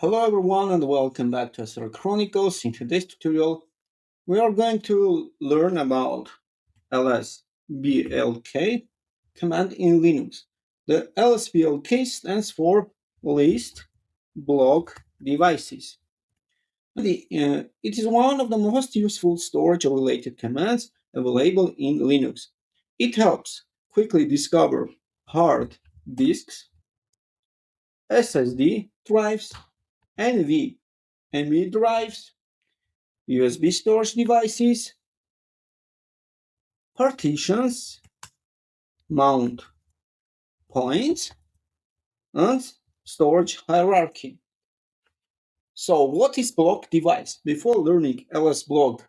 Hello everyone and welcome back to Chronicles. In today's tutorial, we are going to learn about LSBLK command in Linux. The LSBLK stands for List Block Devices. It is one of the most useful storage-related commands available in Linux. It helps quickly discover hard disks, SSD drives, NVMe drives, USB storage devices, partitions, mount points, and storage hierarchy. So what is block device? Before learning lsblock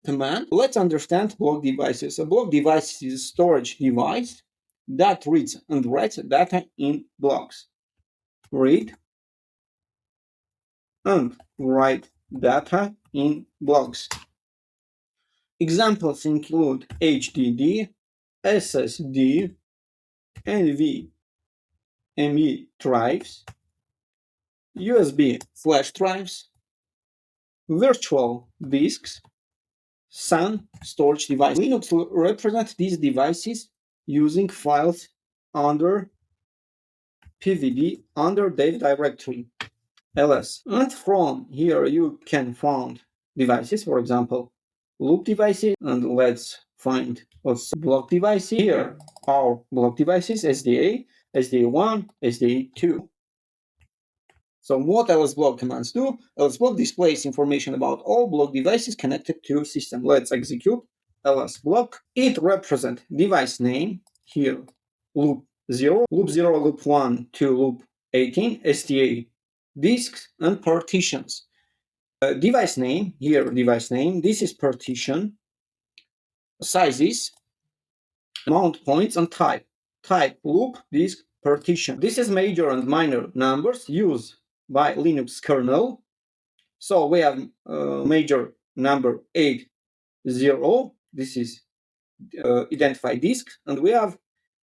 command, let's understand block devices. A block device is a storage device that reads and writes data in blocks. Read and write data in blocks. Examples include HDD, SSD, NVMe drives, USB flash drives, virtual disks, SAN storage devices. Linux represents these devices using files under pvd under Dev directory ls. And from here you can find devices, for example, loop devices, and let's find also block devices. Here are block devices, SDA, SDA1, SDA2. So what lsblock commands do? Lsblock displays information about all block devices connected to system. Let's execute lsblock. It represents device name, here loop 0, loop 1 to loop 18, STA, disks, and partitions. Device name, here device name, this is partition, sizes, mount points, and type. Type loop, disk, partition. This is major and minor numbers used by Linux kernel. So we have major number 80. This is identify disk, and we have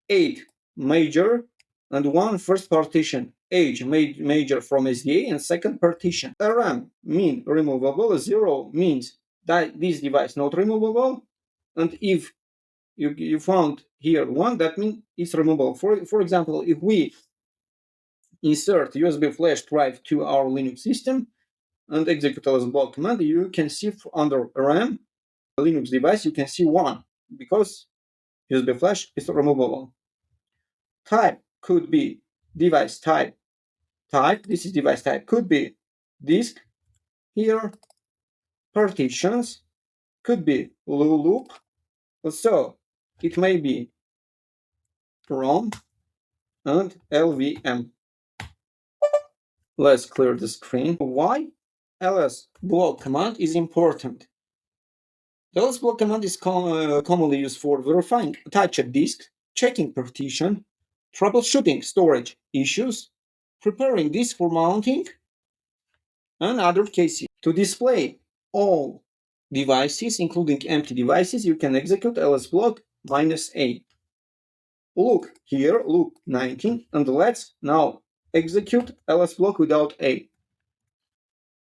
8 major and 1 first partition. Age major from SDA and second partition. RAM mean removable. 0 means that this device not removable, and if you found here 1, that means it's removable. For example, if we insert USB flash drive to our Linux system and execute lsblock command, you can see under RAM Linux device, you can see 1 because USB flash is removable. Type could be device type. This is device type, could be disk here, partitions, could be loop, so it may be ROM and LVM. Let's clear the screen. Why lsblock command is important? The lsblock command is commonly used for verifying attached disk, checking partition, troubleshooting storage issues, preparing disk for mounting, and other cases. To display all devices, including empty devices, you can execute lsblock -a. Look here, loop 19, and let's now execute lsblock without a.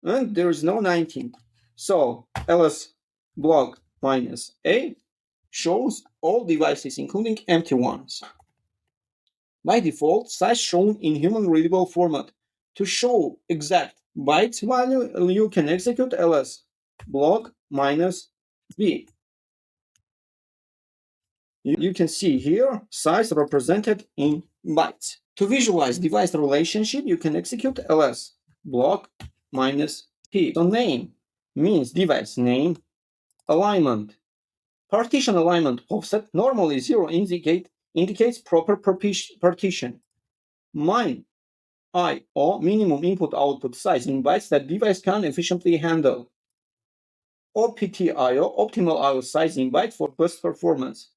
And there is no 19. So lsblock -a shows all devices, including empty ones. By default, size shown in human readable format. To show exact bytes value, you can execute lsblock -b. You can see here size represented in bytes. To visualize device relationship, you can execute lsblock -p. So name means device name, alignment, partition alignment offset, normally 0 indicates proper partition. Min IO, minimum input output size in bytes that device can efficiently handle. OPT-IO, optimal IO size in bytes for best performance.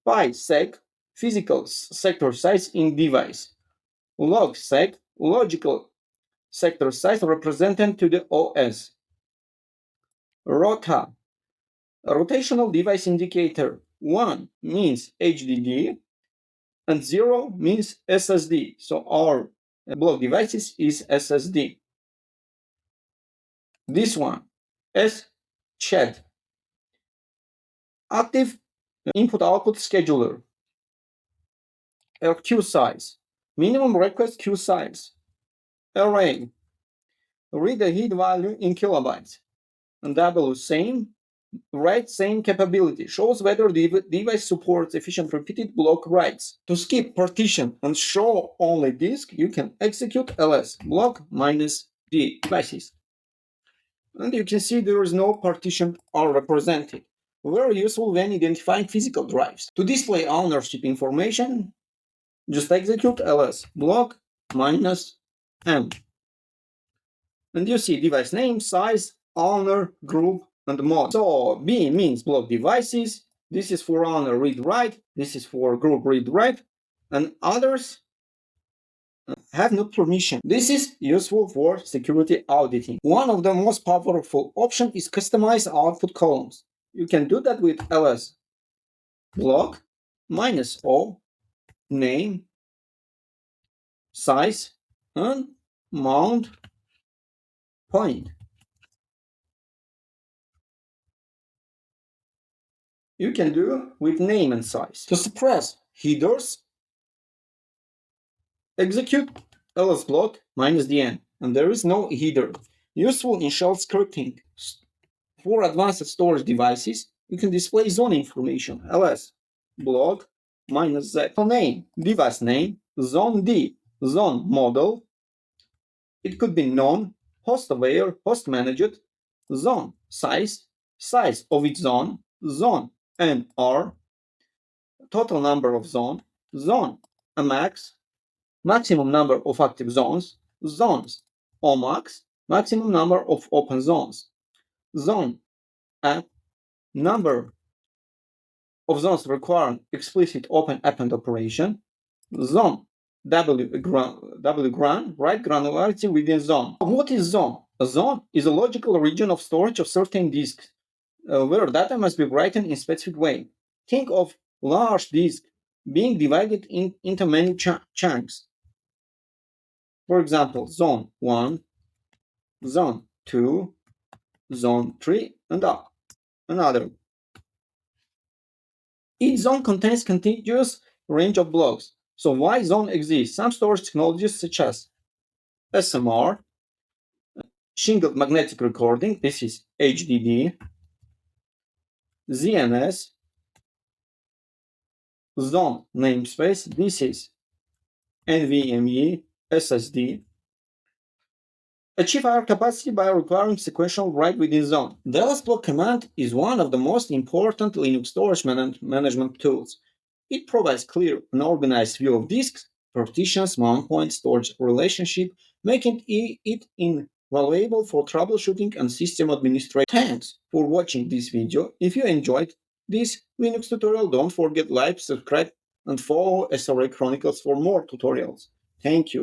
PI-SEC, physical sector size in device. Log-SEC, logical sector size represented to the OS. ROTA, rotational device indicator. 1 means HDD and 0 means SSD. So our block devices is SSD. This one is ZCAT, active input-output scheduler, queue size, minimum request queue size, array, read the head value in kilobytes, and W same, write same capability, shows whether the device supports efficient repeated block writes. To skip partition and show only disk, you can execute ls block -d devices. And you can see there is no partition or represented. Very useful when identifying physical drives. To display ownership information, just execute ls block -m. And you see device name, size, owner, group, and mod. So B means block devices. This is for owner read-write. This is for group read-write. And others have no permission. This is useful for security auditing. One of the most powerful options is customize output columns. You can do that with ls block -o name, size, and mount point. You can do with name and size. To suppress headers, execute ls block -dn, and there is no header. Useful in shell scripting. For advanced storage devices, you can display zone information. ls block -z. Name, device name, zone D, zone model. It could be known, host aware, host managed, zone size, size of its zone, zone NR, total number of zone, zone max, maximum number of active zones, zones Omax, maximum number of open zones, zone app, number of zones requiring explicit open append operation, zone WGRAN, write granularity within zone. What is zone? A zone is a logical region of storage of certain disks where data must be written in a specific way. Think of large disk being divided into many chunks. For example, zone 1, zone 2, zone 3, and another. Each zone contains contiguous range of blocks. So why zone exists? Some storage technologies such as SMR, shingled magnetic recording, this is HDD, ZNS, zone namespace, this is NVMe, SSD, achieve higher capacity by requiring sequential write within zone. The LSBLK command is one of the most important Linux storage management tools. It provides clear and organized view of disks, partitions, mount points, storage relationship, making it invaluable for troubleshooting and system administration. Thanks for watching this video. If you enjoyed this Linux tutorial, don't forget like, subscribe, and follow SRA Chronicles for more tutorials. Thank you.